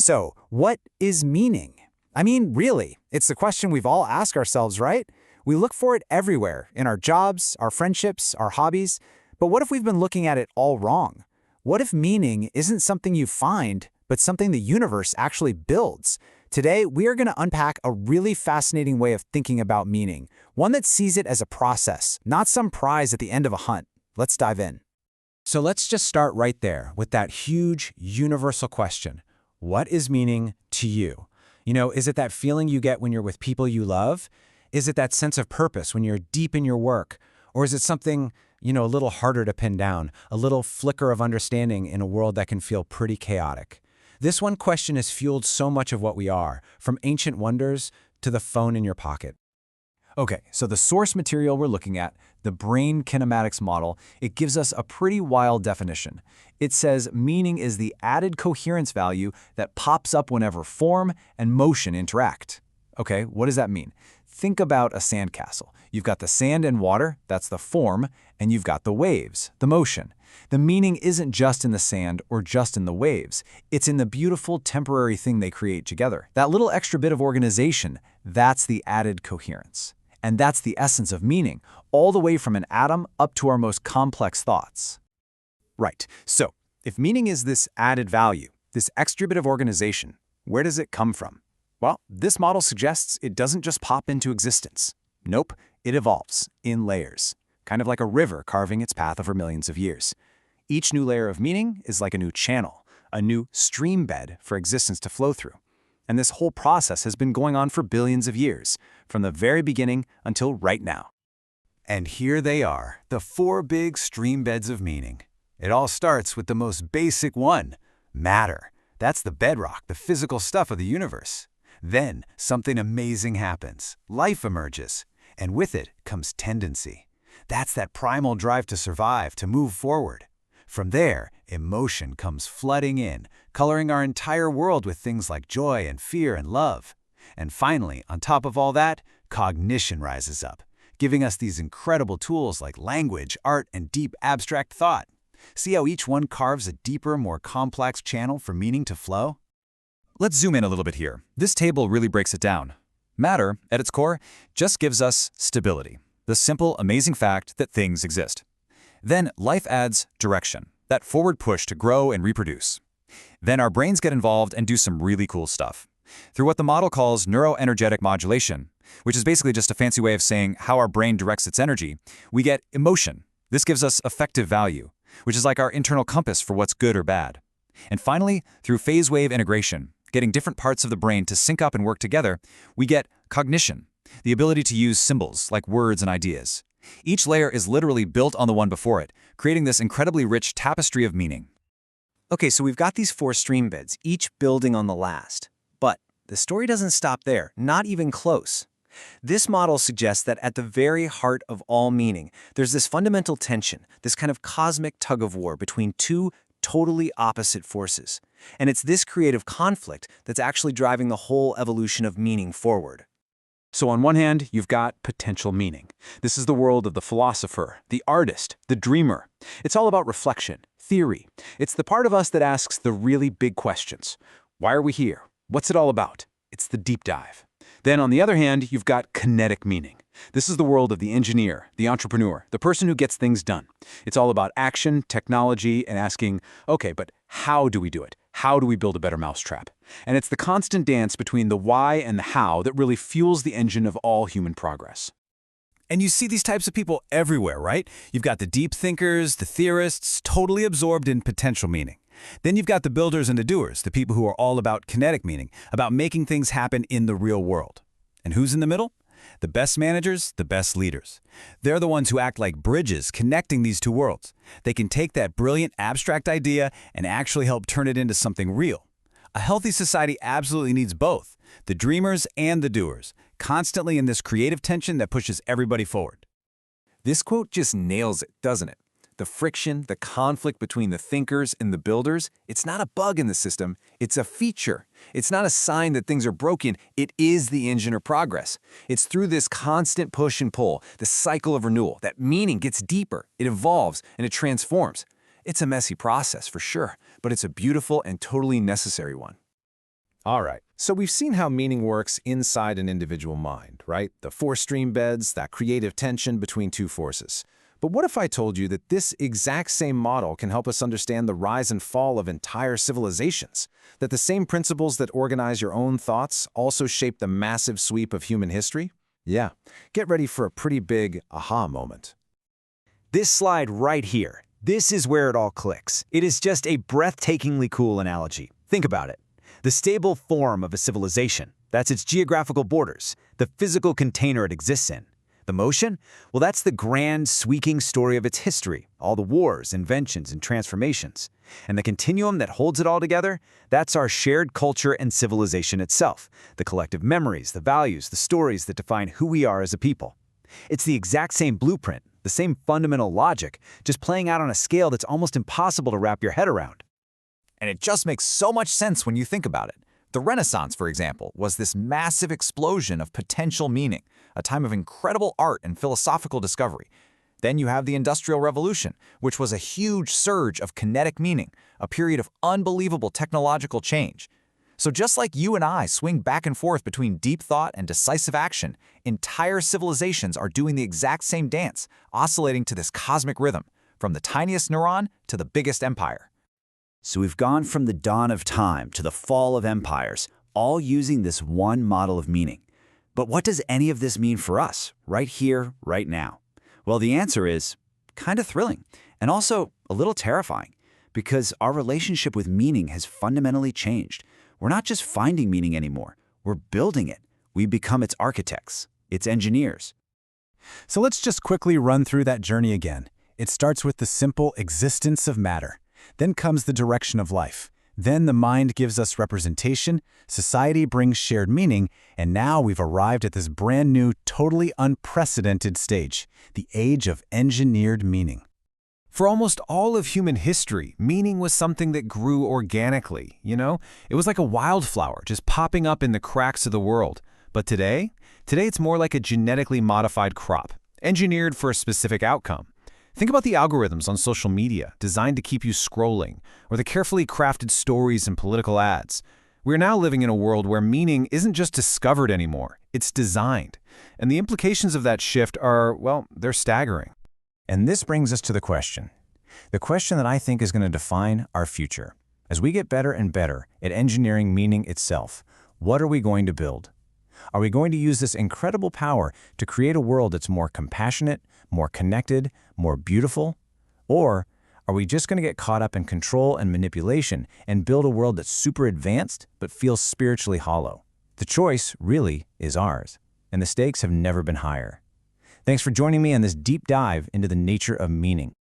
So, what is meaning? I mean, really, it's the question we've all asked ourselves, right? We look for it everywhere, in our jobs, our friendships, our hobbies. But what if we've been looking at it all wrong? What if meaning isn't something you find, but something the universe actually builds? Today, we are going to unpack a really fascinating way of thinking about meaning, one that sees it as a process, not some prize at the end of a hunt. Let's dive in. So let's just start right there with that huge, universal question. What is meaning to you? Is it that feeling you get when you're with people you love? Is it that sense of purpose when you're deep in your work? Or is it something, a little harder to pin down, a little flicker of understanding in a world that can feel pretty chaotic? This one question has fueled so much of what we are, from ancient wonders to the phone in your pocket. Okay, so the source material we're looking at, the Brain Kinematics Model, it gives us a pretty wild definition. It says meaning is the added coherence value that pops up whenever form and motion interact. Okay, what does that mean? Think about a sandcastle. You've got the sand and water, that's the form, and you've got the waves, the motion. The meaning isn't just in the sand or just in the waves. It's in the beautiful temporary thing they create together. That little extra bit of organization, that's the added coherence. And that's the essence of meaning, all the way from an atom up to our most complex thoughts. Right, so if meaning is this added value, this extra bit of organization, where does it come from? Well, this model suggests it doesn't just pop into existence. Nope, it evolves in layers, kind of like a river carving its path over millions of years. Each new layer of meaning is like a new channel, a new streambed for existence to flow through. And this whole process has been going on for billions of years, from the very beginning until right now. And here they are, the four big streambeds of meaning. It all starts with the most basic one, matter. That's the bedrock, the physical stuff of the universe. Then something amazing happens. Life emerges, and with it comes tendency. That's that primal drive to survive, to move forward. From there, emotion comes flooding in, coloring our entire world with things like joy and fear and love. And finally, on top of all that, cognition rises up, giving us these incredible tools like language, art, and deep abstract thought. See how each one carves a deeper, more complex channel for meaning to flow? Let's zoom in a little bit here. This table really breaks it down. Matter, at its core, just gives us stability, the simple, amazing fact that things exist. Then life adds direction, that forward push to grow and reproduce. Then our brains get involved and do some really cool stuff. Through what the model calls neuroenergetic modulation, which is basically just a fancy way of saying how our brain directs its energy, we get emotion. This gives us affective value, which is like our internal compass for what's good or bad. And finally, through phase wave integration, getting different parts of the brain to sync up and work together, we get cognition, the ability to use symbols like words and ideas. Each layer is literally built on the one before it, creating this incredibly rich tapestry of meaning. Okay, so we've got these four streambeds, each building on the last. But the story doesn't stop there, not even close. This model suggests that at the very heart of all meaning, there's this fundamental tension, this kind of cosmic tug-of-war between two totally opposite forces. And it's this creative conflict that's actually driving the whole evolution of meaning forward. So on one hand, you've got potential meaning. This is the world of the philosopher, the artist, the dreamer. It's all about reflection, theory. It's the part of us that asks the really big questions. Why are we here? What's it all about? It's the deep dive. Then on the other hand, you've got kinetic meaning. This is the world of the engineer, the entrepreneur, the person who gets things done. It's all about action, technology, and asking, okay, but how do we do it? How do we build a better mousetrap? And it's the constant dance between the why and the how that really fuels the engine of all human progress. And you see these types of people everywhere, right? You've got the deep thinkers, the theorists, totally absorbed in potential meaning. Then you've got the builders and the doers, the people who are all about kinetic meaning, about making things happen in the real world. And who's in the middle? The best managers, the best leaders. They're the ones who act like bridges connecting these two worlds. They can take that brilliant abstract idea and actually help turn it into something real. A healthy society absolutely needs both, the dreamers and the doers, constantly in this creative tension that pushes everybody forward. This quote just nails it, doesn't it? The friction, the conflict between the thinkers and the builders, it's not a bug in the system, it's a feature. It's not a sign that things are broken, it is the engine of progress. It's through this constant push and pull, the cycle of renewal, that meaning gets deeper, it evolves, and it transforms. It's a messy process for sure, but it's a beautiful and totally necessary one. All right, so we've seen how meaning works inside an individual mind, right? The four streambeds, that creative tension between two forces. But what if I told you that this exact same model can help us understand the rise and fall of entire civilizations? That the same principles that organize your own thoughts also shape the massive sweep of human history? Yeah, get ready for a pretty big aha moment. This slide right here, this is where it all clicks. It is just a breathtakingly cool analogy. Think about it. The stable form of a civilization, that's its geographical borders, the physical container it exists in. The motion? Well, that's the grand, sweeping story of its history, all the wars, inventions, and transformations. And the continuum that holds it all together? That's our shared culture and civilization itself, the collective memories, the values, the stories that define who we are as a people. It's the exact same blueprint, the same fundamental logic, just playing out on a scale that's almost impossible to wrap your head around. And it just makes so much sense when you think about it. The Renaissance, for example, was this massive explosion of potential meaning, a time of incredible art and philosophical discovery. Then you have the Industrial Revolution, which was a huge surge of kinetic meaning, a period of unbelievable technological change. So just like you and I swing back and forth between deep thought and decisive action, entire civilizations are doing the exact same dance, oscillating to this cosmic rhythm, from the tiniest neuron to the biggest empire. So we've gone from the dawn of time to the fall of empires, all using this one model of meaning. But what does any of this mean for us, right here, right now? Well, the answer is kind of thrilling, and also a little terrifying, because our relationship with meaning has fundamentally changed. We're not just finding meaning anymore, we're building it. We become its architects, its engineers. So let's just quickly run through that journey again. It starts with the simple existence of matter. Then comes the direction of life. Then the mind gives us representation, society brings shared meaning, and now we've arrived at this brand new, totally unprecedented stage, the age of engineered meaning. For almost all of human history, meaning was something that grew organically, It was like a wildflower just popping up in the cracks of the world. But today it's more like a genetically modified crop, engineered for a specific outcome. Think about the algorithms on social media designed to keep you scrolling, or the carefully crafted stories and political ads. We're now living in a world where meaning isn't just discovered anymore, it's designed. And the implications of that shift are, well, they're staggering. And this brings us to the question that I think is going to define our future. As we get better and better at engineering meaning itself, what are we going to build? Are we going to use this incredible power to create a world that's more compassionate, more connected, more beautiful? Or are we just going to get caught up in control and manipulation and build a world that's super advanced but feels spiritually hollow? The choice really is ours, and the stakes have never been higher. Thanks for joining me on this deep dive into the nature of meaning.